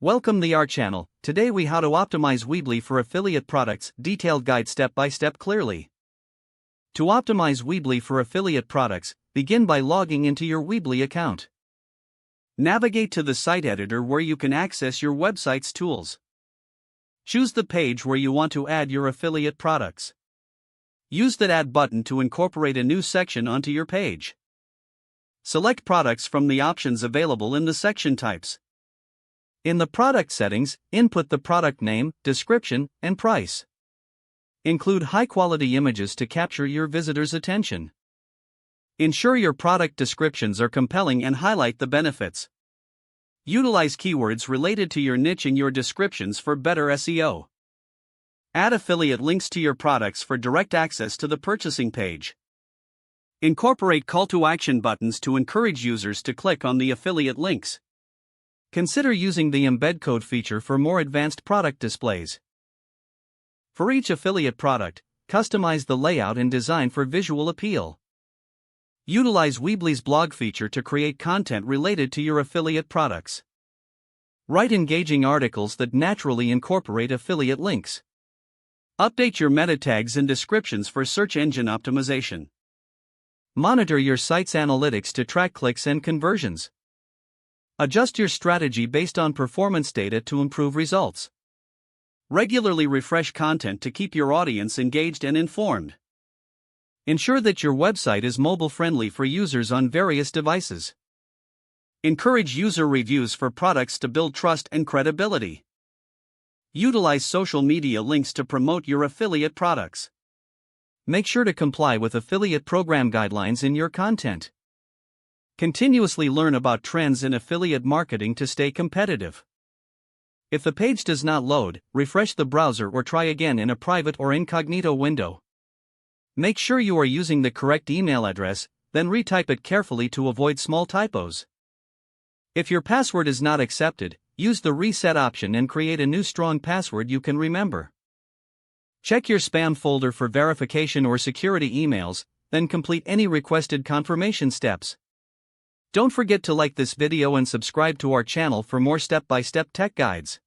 Welcome to our channel. Today we how to optimize Weebly for affiliate products, detailed guide step by step clearly. To optimize Weebly for affiliate products, begin by logging into your Weebly account. Navigate to the site editor where you can access your website's tools. Choose the page where you want to add your affiliate products. Use the Add button to incorporate a new section onto your page. Select products from the options available in the section types. In the product settings, input the product name, description, and price. Include high-quality images to capture your visitors' attention. Ensure your product descriptions are compelling and highlight the benefits. Utilize keywords related to your niche in your descriptions for better SEO. Add affiliate links to your products for direct access to the purchasing page. Incorporate call-to-action buttons to encourage users to click on the affiliate links. Consider using the embed code feature for more advanced product displays. For each affiliate product, customize the layout and design for visual appeal. Utilize Weebly's blog feature to create content related to your affiliate products. Write engaging articles that naturally incorporate affiliate links. Update your meta tags and descriptions for search engine optimization. Monitor your site's analytics to track clicks and conversions. Adjust your strategy based on performance data to improve results. Regularly refresh content to keep your audience engaged and informed. Ensure that your website is mobile-friendly for users on various devices. Encourage user reviews for products to build trust and credibility. Utilize social media links to promote your affiliate products. Make sure to comply with affiliate program guidelines in your content. Continuously learn about trends in affiliate marketing to stay competitive. If the page does not load, refresh the browser or try again in a private or incognito window. Make sure you are using the correct email address, then retype it carefully to avoid small typos. If your password is not accepted, use the reset option and create a new strong password you can remember. Check your spam folder for verification or security emails, then complete any requested confirmation steps. Don't forget to like this video and subscribe to our channel for more step-by-step tech guides.